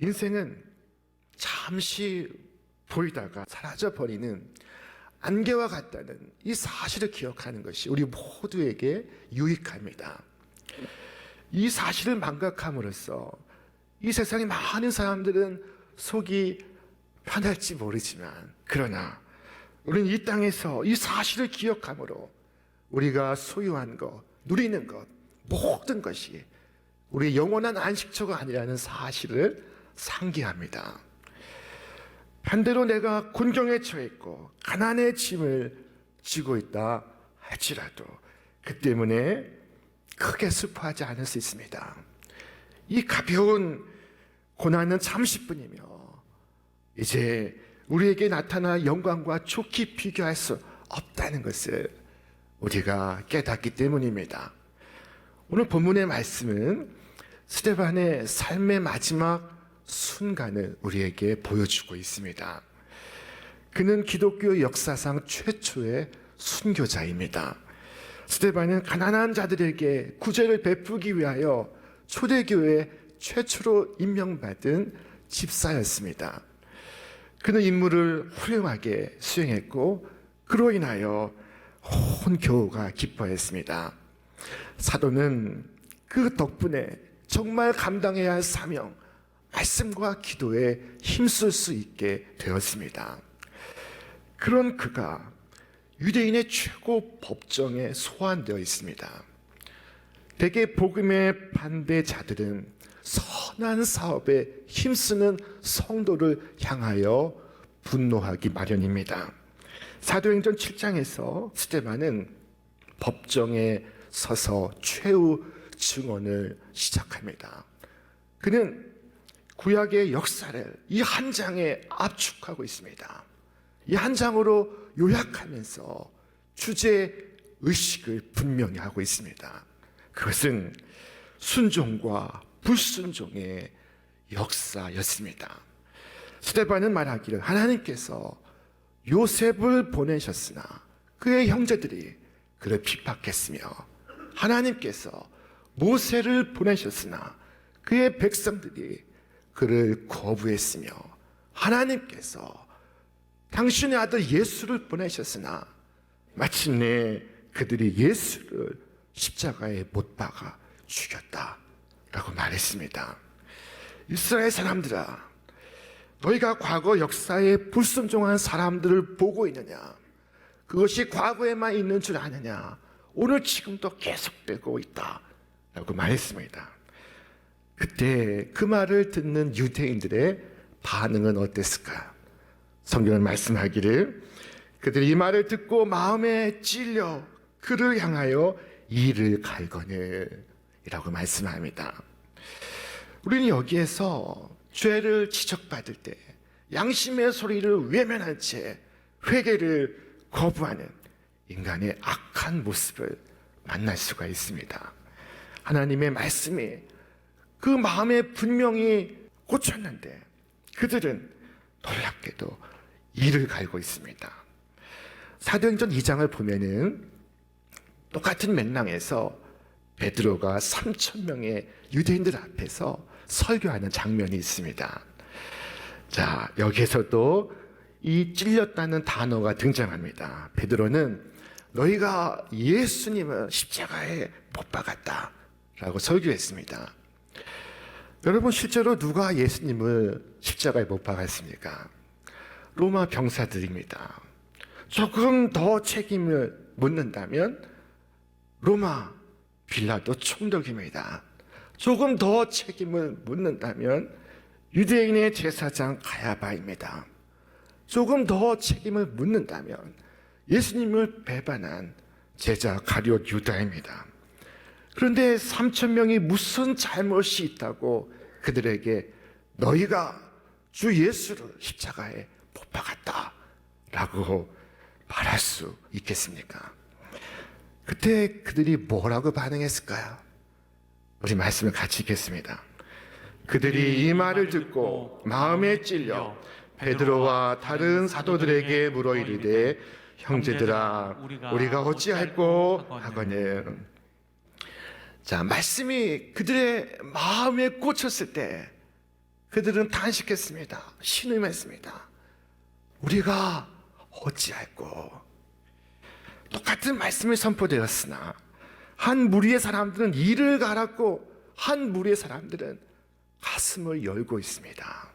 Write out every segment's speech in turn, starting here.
인생은 잠시 보이다가 사라져 버리는 안개와 같다는 이 사실을 기억하는 것이 우리 모두에게 유익합니다. 이 사실을 망각함으로써 이 세상의 많은 사람들은 속이 편할지 모르지만, 그러나 우리는 이 땅에서 이 사실을 기억함으로 우리가 소유한 것, 누리는 것, 모든 것이 우리의 영원한 안식처가 아니라는 사실을 상기합니다. 반대로 내가 곤경에 처했고 가난의 짐을 지고 있다 할지라도 그 때문에 크게 슬퍼하지 않을 수 있습니다. 이 가벼운 고난은 잠시뿐이며 이제 우리에게 나타날 영광과 좋게 비교할 수 없다는 것을 우리가 깨닫기 때문입니다. 오늘 본문의 말씀은 스데반의 삶의 마지막 순간을 우리에게 보여주고 있습니다. 그는 기독교 역사상 최초의 순교자입니다. 스데반은 가난한 자들에게 구제를 베푸기 위하여 초대교회 최초로 임명받은 집사였습니다. 그는 임무를 훌륭하게 수행했고 그로 인하여 온 교우가 기뻐했습니다. 사도는 그 덕분에 정말 감당해야 할 사명, 말씀과 기도에 힘쓸 수 있게 되었습니다. 그런 그가 유대인의 최고 법정에 소환되어 있습니다. 대개 복음의 반대자들은 선한 사업에 힘쓰는 성도를 향하여 분노하기 마련입니다. 사도행전 7장에서 스데반은 법정에 서서 최후 증언을 시작합니다. 그는 구약의 역사를 이 한 장에 압축하고 있습니다. 이 한 장으로 요약하면서 주제 의식을 분명히 하고 있습니다. 그것은 순종과 불순종의 역사였습니다. 스데반은 말하기를 하나님께서 요셉을 보내셨으나 그의 형제들이 그를 핍박했으며 하나님께서 모세를 보내셨으나 그의 백성들이 그를 거부했으며 하나님께서 당신의 아들 예수를 보내셨으나 마침내 그들이 예수를 십자가에 못 박아 죽였다라고 말했습니다. 이스라엘 사람들아, 너희가 과거 역사에 불순종한 사람들을 보고 있느냐? 그것이 과거에만 있는 줄 아느냐? 오늘 지금도 계속되고 있다라고 말했습니다. 그때 그 말을 듣는 유대인들의 반응은 어땠을까요? 성경은 말씀하기를 그들이 이 말을 듣고 마음에 찔려 그를 향하여 이를 갈거늘 이라고 말씀합니다. 우리는 여기에서 죄를 지적받을 때 양심의 소리를 외면한 채 회개를 거부하는 인간의 악한 모습을 만날 수가 있습니다. 하나님의 말씀이 그 마음에 분명히 꽂혔는데 그들은 놀랍게도 이를 갈고 있습니다. 사도행전 2장을 보면은 똑같은 맥락에서 베드로가 3,000명의 유대인들 앞에서 설교하는 장면이 있습니다. 자, 여기에서도 이 찔렸다는 단어가 등장합니다. 베드로는 너희가 예수님을 십자가에 못 박았다 라고 설교했습니다. 여러분, 실제로 누가 예수님을 십자가에 못 박았습니까? 로마 병사들입니다. 조금 더 책임을 묻는다면 로마 빌라도 총독입니다. 조금 더 책임을 묻는다면 유대인의 제사장 가야바입니다. 조금 더 책임을 묻는다면 예수님을 배반한 제자 가룟 유다입니다. 그런데 3,000명이 무슨 잘못이 있다고 그들에게 너희가 주 예수를 십자가에 못 박았다라고 말할 수 있겠습니까? 그때 그들이 뭐라고 반응했을까요? 우리 말씀을 같이 읽겠습니다. 그들이 이 말을 듣고 마음에 찔려 베드로와 다른 사도들에게 물어 이르되 형제들아 우리가 어찌할꼬 하거늘. 자, 말씀이 그들의 마음에 꽂혔을 때 그들은 탄식했습니다. 신음했습니다. 우리가 어찌할꼬. 똑같은 말씀이 선포되었으나 한 무리의 사람들은 이를 갈았고 한 무리의 사람들은 가슴을 열고 있습니다.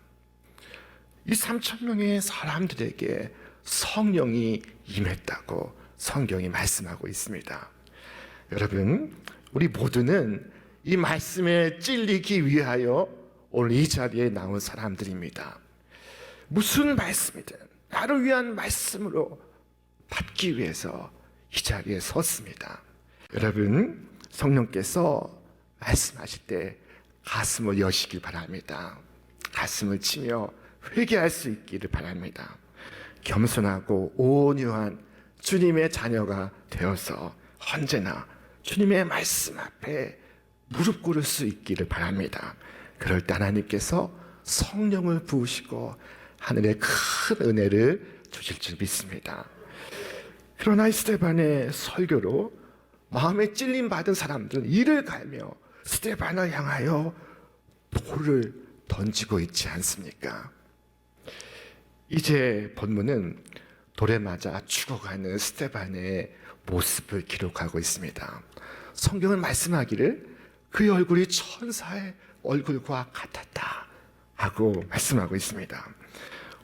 이 3,000명의 사람들에게 성령이 임했다고 성경이 말씀하고 있습니다. 여러분, 우리 모두는 이 말씀에 찔리기 위하여 오늘 이 자리에 나온 사람들입니다. 무슨 말씀이든 나를 위한 말씀으로 받기 위해서 이 자리에 섰습니다. 여러분, 성령께서 말씀하실 때 가슴을 여시길 바랍니다. 가슴을 치며 회개할 수 있기를 바랍니다. 겸손하고 온유한 주님의 자녀가 되어서 언제나 주님의 말씀 앞에 무릎 꿇을 수 있기를 바랍니다. 그럴 때 하나님께서 성령을 부으시고 하늘의 큰 은혜를 주실 줄 믿습니다. 그러나 스데반의 설교로 마음에 찔림 받은 사람들은 이를 갈며 스데반을 향하여 돌을 던지고 있지 않습니까? 이제 본문은 돌에 맞아 죽어가는 스데반의 모습을 기록하고 있습니다. 성경은 말씀하기를 그의 얼굴이 천사의 얼굴과 같았다 하고 말씀하고 있습니다.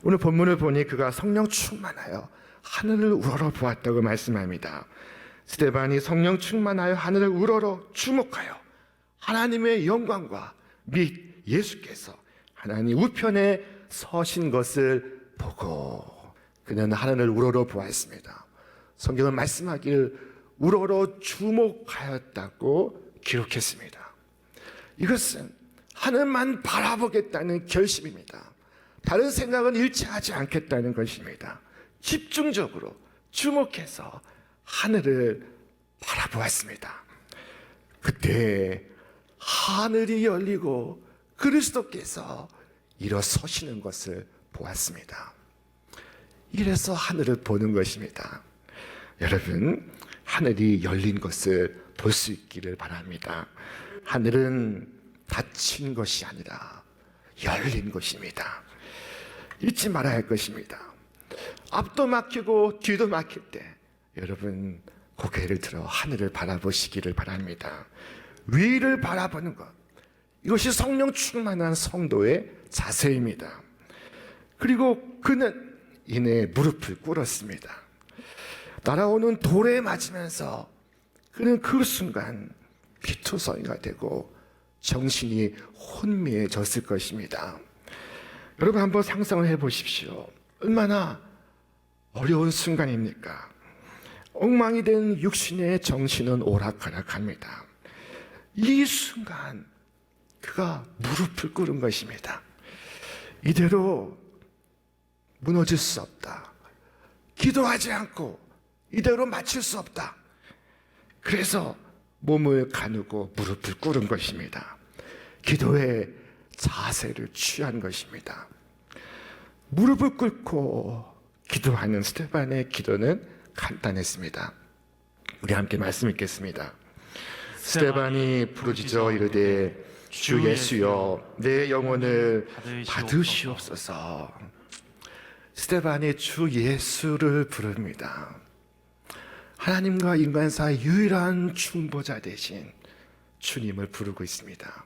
오늘 본문을 보니 그가 성령 충만하여 하늘을 우러러 보았다고 말씀합니다. 스데반이 성령 충만하여 하늘을 우러러 주목하여 하나님의 영광과 및 예수께서 하나님 우편에 서신 것을 보고 그는 하늘을 우러러 보았습니다. 성경은 말씀하기를 우러러 주목하였다고 기록했습니다. 이것은 하늘만 바라보겠다는 결심입니다. 다른 생각은 일치하지 않겠다는 것입니다. 집중적으로 주목해서 하늘을 바라보았습니다. 그때 하늘이 열리고 그리스도께서 일어서시는 것을 보았습니다. 이래서 하늘을 보는 것입니다. 여러분, 하늘이 열린 것을 볼 수 있기를 바랍니다. 하늘은 닫힌 것이 아니라 열린 것입니다. 잊지 말아야 할 것입니다. 앞도 막히고 뒤도 막힐 때 여러분 고개를 들어 하늘을 바라보시기를 바랍니다. 위를 바라보는 것, 이것이 성령 충만한 성도의 자세입니다. 그리고 그는 이내 무릎을 꿇었습니다. 날아오는 돌에 맞으면서 그는 그 순간 피투성이가 되고 정신이 혼미해졌을 것입니다. 여러분 한번 상상을 해보십시오. 얼마나 어려운 순간입니까? 엉망이 된 육신의 정신은 오락가락합니다. 이 순간 그가 무릎을 꿇은 것입니다. 이대로 무너질 수 없다. 기도하지 않고 이대로 마칠 수 없다. 그래서 몸을 가누고 무릎을 꿇은 것입니다. 기도의 자세를 취한 것입니다. 무릎을 꿇고 기도하는 스데반의 기도는 간단했습니다. 우리 함께 말씀 읽겠습니다. 스데반이 부르짖어 이르되 주 예수여 내 영혼을 받으시옵소서. 스데반이 주 예수를 부릅니다. 하나님과 인간 사이 유일한 중보자 대신 주님을 부르고 있습니다.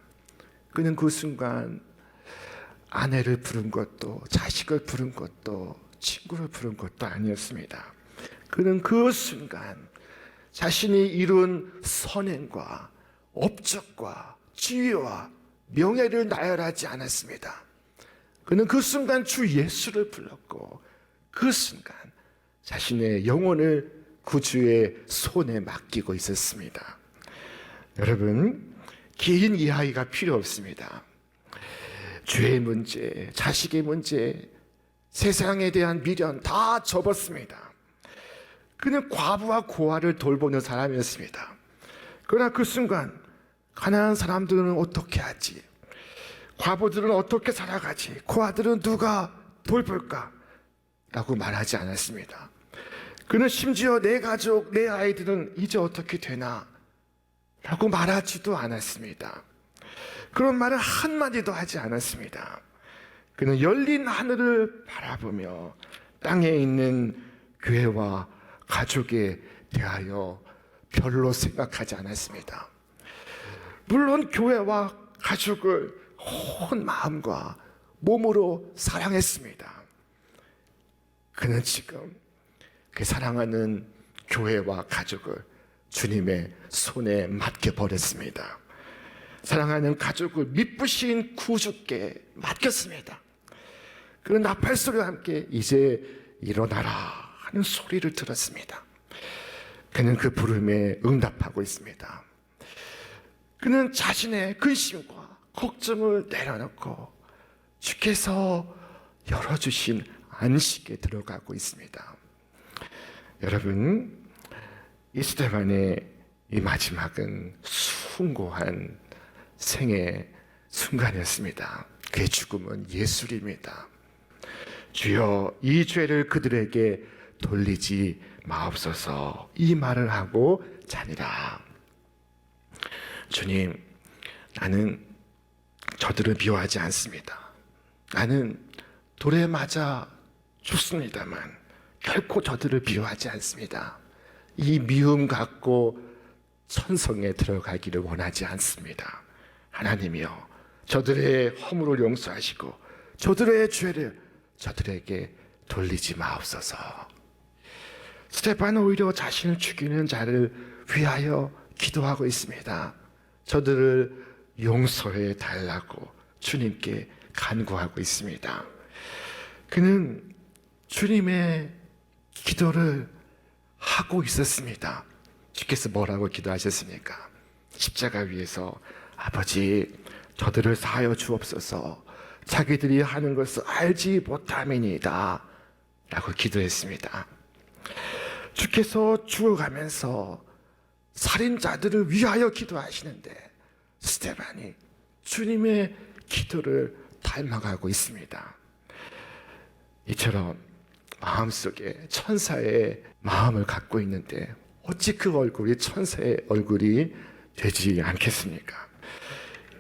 그는 그 순간 아내를 부른 것도 자식을 부른 것도 친구를 부른 것도 아니었습니다. 그는 그 순간 자신이 이룬 선행과 업적과 지위와 명예를 나열하지 않았습니다. 그는 그 순간 주 예수를 불렀고 그 순간 자신의 영혼을 구주의 손에 맡기고 있었습니다. 여러분, 긴 이야기가 필요 없습니다. 죄의 문제, 자식의 문제, 세상에 대한 미련 다 접었습니다. 그는 과부와 고아를 돌보는 사람이었습니다. 그러나 그 순간 가난한 사람들은 어떻게 하지? 과부들은 어떻게 살아가지? 고아들은 누가 돌볼까? 라고 말하지 않았습니다. 그는 심지어 내 가족, 내 아이들은 이제 어떻게 되나? 라고 말하지도 않았습니다. 그런 말을 한마디도 하지 않았습니다. 그는 열린 하늘을 바라보며 땅에 있는 교회와 가족에 대하여 별로 생각하지 않았습니다. 물론 교회와 가족을 온 마음과 몸으로 사랑했습니다. 그는 지금 그 사랑하는 교회와 가족을 주님의 손에 맡겨버렸습니다. 사랑하는 가족을 미쁘신 구주께 맡겼습니다. 그는 나팔 소리와 함께 이제 일어나라 하는 소리를 들었습니다. 그는 그 부름에 응답하고 있습니다. 그는 자신의 근심과 걱정을 내려놓고 주께서 열어주신 안식에 들어가고 있습니다. 여러분, 이 스데반의 이 마지막은 숭고한 생의 순간이었습니다. 그의 죽음은 예술입니다. 주여, 이 죄를 그들에게 돌리지 마옵소서, 이 말을 하고 자니라. 주님, 나는 저들을 미워하지 않습니다. 나는 돌에 맞아 죽습니다만 결코 저들을 미워하지 않습니다. 이 미움 갖고 천성에 들어가기를 원하지 않습니다. 하나님이여, 저들의 허물을 용서하시고 저들의 죄를 저들에게 돌리지 마옵소서. 스데반은 오히려 자신을 죽이는 자를 위하여 기도하고 있습니다. 저들을 용서해 달라고 주님께 간구하고 있습니다. 그는 주님의 기도를 하고 있었습니다. 주께서 뭐라고 기도하셨습니까? 십자가 위에서 아버지, 저들을 사하여 주옵소서, 자기들이 하는 것을 알지 못함이니이다 라고 기도했습니다. 주께서 죽어가면서 살인자들을 위하여 기도하시는데 스데반이 주님의 기도를 닮아가고 있습니다. 이처럼 마음속에 천사의 마음을 갖고 있는데 어찌 그 얼굴이 천사의 얼굴이 되지 않겠습니까?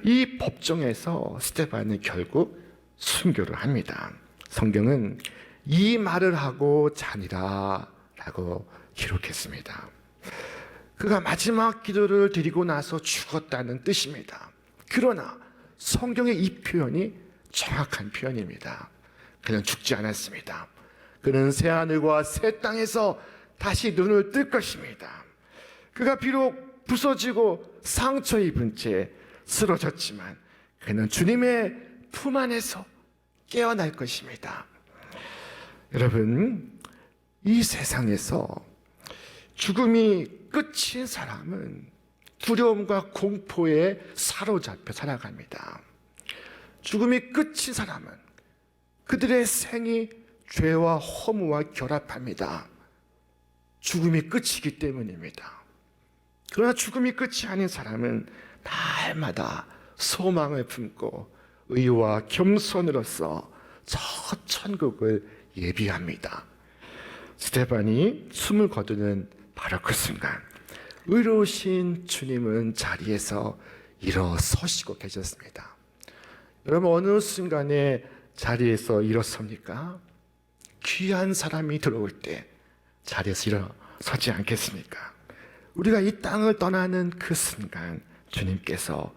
이 법정에서 스데반이 결국 순교를 합니다. 성경은 이 말을 하고 자니라 라고 기록했습니다. 그가 마지막 기도를 드리고 나서 죽었다는 뜻입니다. 그러나 성경의 이 표현이 정확한 표현입니다. 그는 죽지 않았습니다. 그는 새하늘과 새 땅에서 다시 눈을 뜰 것입니다. 그가 비록 부서지고 상처 입은 채 쓰러졌지만 그는 주님의 품 안에서 깨어날 것입니다. 여러분, 이 세상에서 죽음이 끝인 사람은 두려움과 공포에 사로잡혀 살아갑니다. 죽음이 끝인 사람은 그들의 생이 죄와 허무와 결합합니다. 죽음이 끝이기 때문입니다. 그러나 죽음이 끝이 아닌 사람은 날마다 소망을 품고 의와 겸손으로서 저 천국을 예비합니다. 스데반이 숨을 거두는 바로 그 순간 의로우신 주님은 자리에서 일어서시고 계셨습니다. 여러분, 어느 순간에 자리에서 일어섭니까? 귀한 사람이 들어올 때 자리에서 일어서지 않겠습니까? 우리가 이 땅을 떠나는 그 순간 주님께서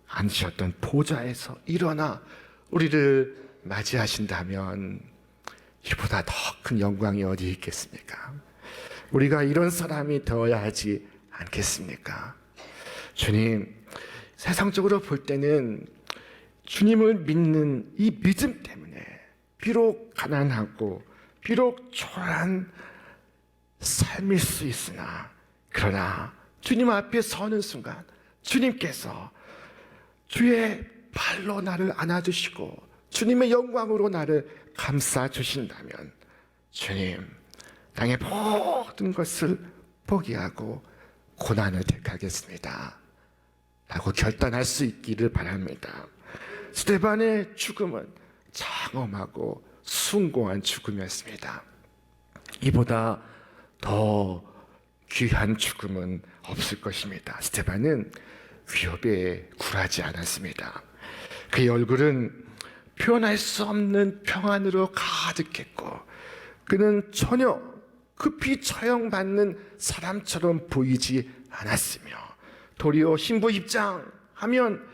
앉으셨던 보좌에서 일어나 우리를 맞이하신다면 이보다 더 큰 영광이 어디 있겠습니까? 우리가 이런 사람이 되어야 하지 않겠습니까? 주님, 세상적으로 볼 때는 주님을 믿는 이 믿음 때문에 비록 가난하고 비록 초라한 삶일 수 있으나, 그러나 주님 앞에 서는 순간 주님께서 주의 발로 나를 안아주시고 주님의 영광으로 나를 감싸주신다면, 주님, 땅의 모든 것을 포기하고 고난을 택하겠습니다 라고 결단할 수 있기를 바랍니다. 스데반의 죽음은 장엄하고 숭고한 죽음이었습니다. 이보다 더 귀한 죽음은 없을 것입니다. 스데반은 위협에 굴하지 않았습니다. 그의 얼굴은 표현할 수 없는 평안으로 가득했고, 그는 전혀 급히 처형받는 사람처럼 보이지 않았으며, 도리어 신부 입장하면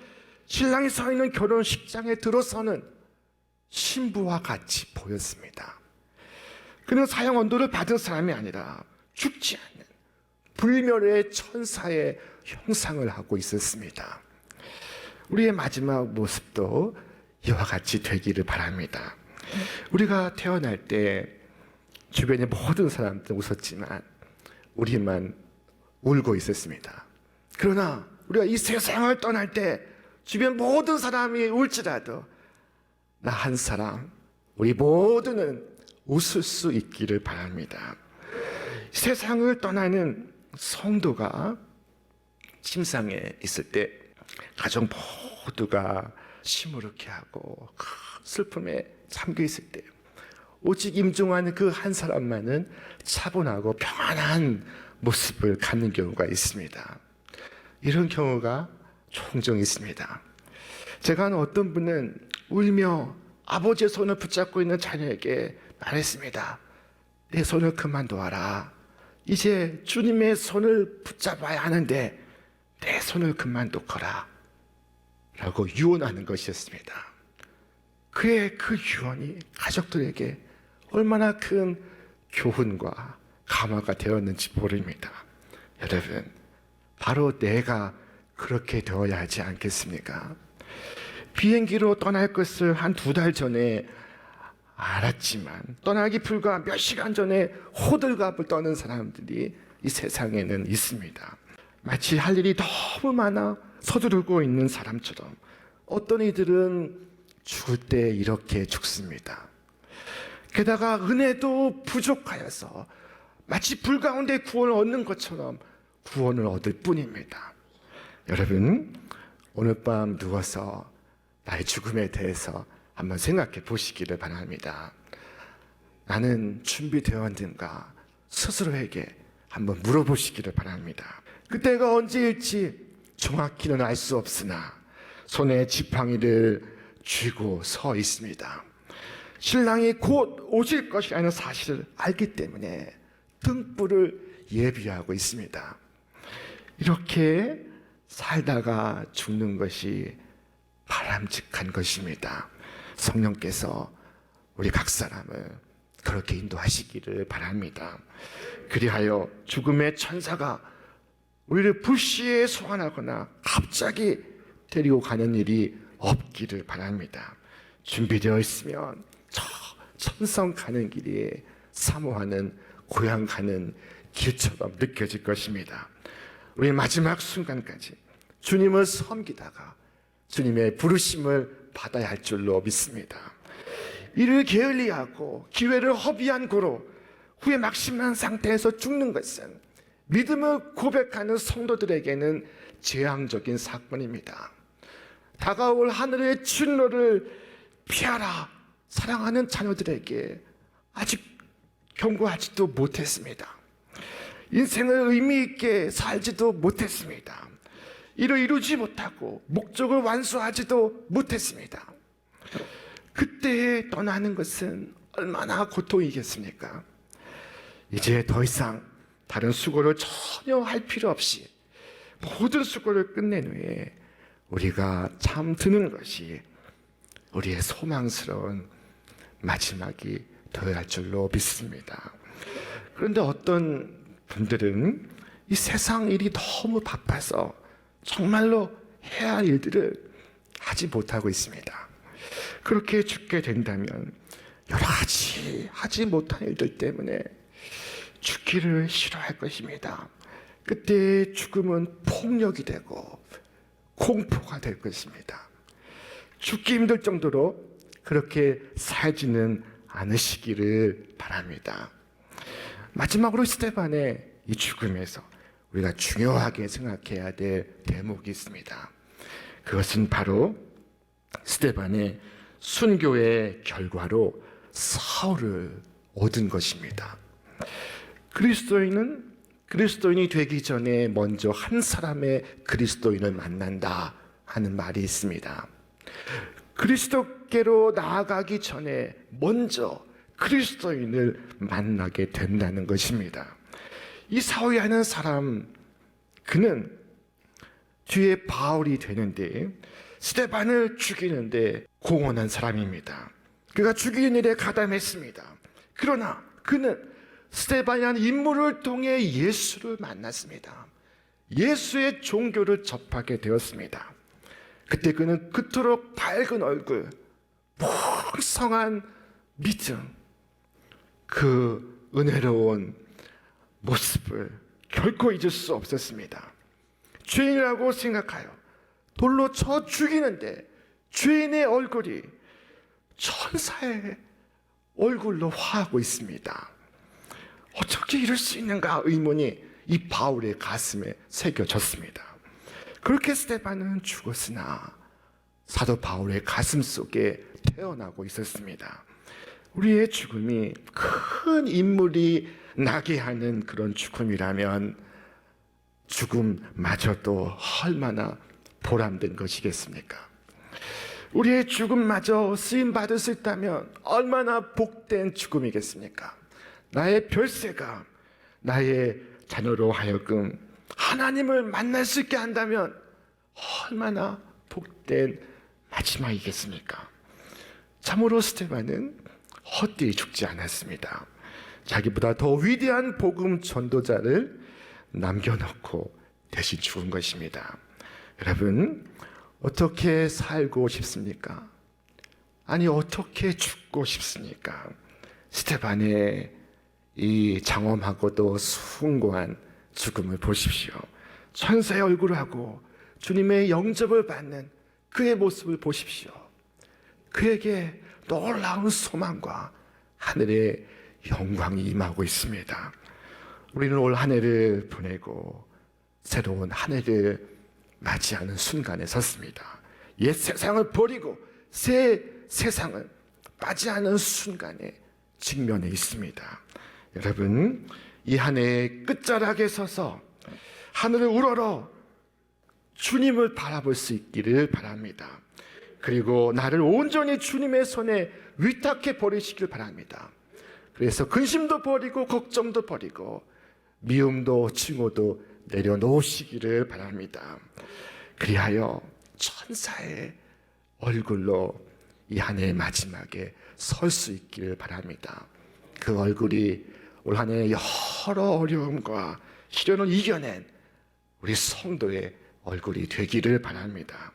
신랑이 서 있는 결혼식장에 들어서는 신부와 같이 보였습니다. 그는 사형 언도를 받은 사람이 아니라 죽지 않는 불멸의 천사의 형상을 하고 있었습니다. 우리의 마지막 모습도 이와 같이 되기를 바랍니다. 우리가 태어날 때 주변의 모든 사람들은 웃었지만 우리만 울고 있었습니다. 그러나 우리가 이 세상을 떠날 때 주변 모든 사람이 울지라도 나 한 사람, 우리 모두는 웃을 수 있기를 바랍니다. 세상을 떠나는 성도가 침상에 있을 때 가족 모두가 시무룩해 하고 슬픔에 잠겨 있을 때 오직 임종하는 그 한 사람만은 차분하고 평안한 모습을 갖는 경우가 있습니다. 이런 경우가 종종 있습니다. 제가 아는 어떤 분은 울며 아버지의 손을 붙잡고 있는 자녀에게 말했습니다. 내 손을 그만 놓아라. 이제 주님의 손을 붙잡아야 하는데 내 손을 그만 놓거라 라고 유언하는 것이었습니다. 그의 그 유언이 가족들에게 얼마나 큰 교훈과 감화가 되었는지 모릅니다. 여러분, 바로 내가 그렇게 되어야 하지 않겠습니까? 비행기로 떠날 것을 한 2달 전에 알았지만 떠나기 불과 몇 시간 전에 호들갑을 떠는 사람들이 이 세상에는 있습니다. 마치 할 일이 너무 많아 서두르고 있는 사람처럼 어떤 이들은 죽을 때 이렇게 죽습니다. 게다가 은혜도 부족하여서 마치 불 가운데 구원을 얻는 것처럼 구원을 얻을 뿐입니다. 여러분, 오늘 밤 누워서 나의 죽음에 대해서 한번 생각해 보시기를 바랍니다. 나는 준비되었는가 스스로에게 한번 물어보시기를 바랍니다. 그때가 언제일지 정확히는 알 수 없으나 손에 지팡이를 쥐고 서 있습니다. 신랑이 곧 오실 것이라는 사실을 알기 때문에 등불을 예비하고 있습니다. 이렇게 살다가 죽는 것이 바람직한 것입니다. 성령께서 우리 각 사람을 그렇게 인도하시기를 바랍니다. 그리하여 죽음의 천사가 우리를 불시에 소환하거나 갑자기 데리고 가는 일이 없기를 바랍니다. 준비되어 있으면 저 천성 가는 길이 사모하는 고향 가는 길처럼 느껴질 것입니다. 우리 마지막 순간까지 주님을 섬기다가 주님의 부르심을 받아야 할 줄로 믿습니다. 이를 게을리하고 기회를 허비한 고로 후에 막심한 상태에서 죽는 것은 믿음을 고백하는 성도들에게는 재앙적인 사건입니다. 다가올 하늘의 진노를 피하라 사랑하는 자녀들에게 아직 경고하지도 못했습니다. 인생을 의미 있게 살지도 못했습니다. 이를 이루지 못하고 목적을 완수하지도 못했습니다. 그때 떠나는 것은 얼마나 고통이겠습니까? 이제 더 이상 다른 수고를 전혀 할 필요 없이 모든 수고를 끝낸 후에 우리가 잠드는 것이 우리의 소망스러운 마지막이 되어야 할 줄로 믿습니다. 그런데 어떤 분들은 이 세상 일이 너무 바빠서 정말로 해야 할 일들을 하지 못하고 있습니다. 그렇게 죽게 된다면 여러 가지 하지 못한 일들 때문에 죽기를 싫어할 것입니다. 그때 죽음은 폭력이 되고 공포가 될 것입니다. 죽기 힘들 정도로 그렇게 살지는 않으시기를 바랍니다. 마지막으로 스데반의 이 죽음에서 우리가 중요하게 생각해야 될 대목이 있습니다. 그것은 바로 스데반의 순교의 결과로 사울을 얻은 것입니다. 그리스도인이 되기 전에 먼저 한 사람의 그리스도인을 만난다 하는 말이 있습니다. 그리스도께로 나아가기 전에 먼저 그리스도인을 만나게 된다는 것입니다. 이 사울이라는 사람, 그는 뒤에 바울이 되는데 스데반을 죽이는데 공헌한 사람입니다. 그가 죽이는 일에 가담했습니다. 그러나 그는 스데반이라는 인물을 통해 예수를 만났습니다. 예수의 종교를 접하게 되었습니다. 그때 그는 그토록 밝은 얼굴, 풍성한 믿음, 그 은혜로운 모습을 결코 잊을 수 없었습니다. 죄인이라고 생각하여 돌로 쳐 죽이는데 죄인의 얼굴이 천사의 얼굴로 화하고 있습니다. 어떻게 이럴 수 있는가 의문이 이 바울의 가슴에 새겨졌습니다. 그렇게 스데반은 죽었으나 사도 바울의 가슴 속에 태어나고 있었습니다. 우리의 죽음이 큰 인물이 나게 하는 그런 죽음이라면 죽음마저도 얼마나 보람된 것이겠습니까? 우리의 죽음마저 쓰임받을 수 있다면 얼마나 복된 죽음이겠습니까? 나의 별세가 나의 자녀로 하여금 하나님을 만날 수 있게 한다면 얼마나 복된 마지막이겠습니까? 참으로 스데반은 헛되이 죽지 않았습니다. 자기보다 더 위대한 복음 전도자를 남겨놓고 대신 죽은 것입니다. 여러분, 어떻게 살고 싶습니까? 아니, 어떻게 죽고 싶습니까? 스데반의 이 장엄하고도 숭고한 죽음을 보십시오. 천사의 얼굴을 하고 주님의 영접을 받는 그의 모습을 보십시오. 그에게 놀라운 소망과 하늘의 영광이 임하고 있습니다. 우리는 올 한 해를 보내고 새로운 한 해를 맞이하는 순간에 섰습니다. 옛 세상을 버리고 새 세상을 맞이하는 순간에 직면해 있습니다. 여러분, 이 한 해의 끝자락에 서서 하늘을 우러러 주님을 바라볼 수 있기를 바랍니다. 그리고 나를 온전히 주님의 손에 위탁해 버리시길 바랍니다. 그래서 근심도 버리고 걱정도 버리고 미움도 징후도 내려놓으시기를 바랍니다. 그리하여 천사의 얼굴로 이 한 해의 마지막에 설 수 있기를 바랍니다. 그 얼굴이 올 한 해의 여러 어려움과 시련을 이겨낸 우리 성도의 얼굴이 되기를 바랍니다.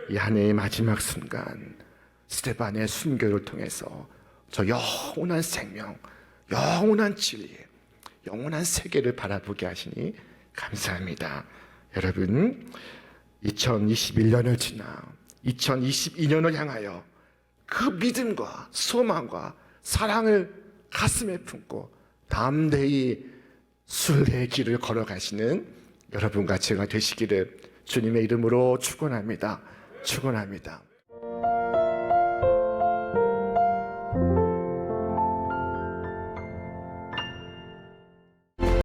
이 한 해의 마지막 순간 스데반의 순교를 통해서 저 영원한 생명, 영원한 진리, 영원한 세계를 바라보게 하시니 감사합니다. 여러분, 2021년을 지나 2022년을 향하여 그 믿음과 소망과 사랑을 가슴에 품고 담대히 순례의 길을 걸어가시는 여러분과 제가 되시기를 주님의 이름으로 축원합니다. 축원합니다.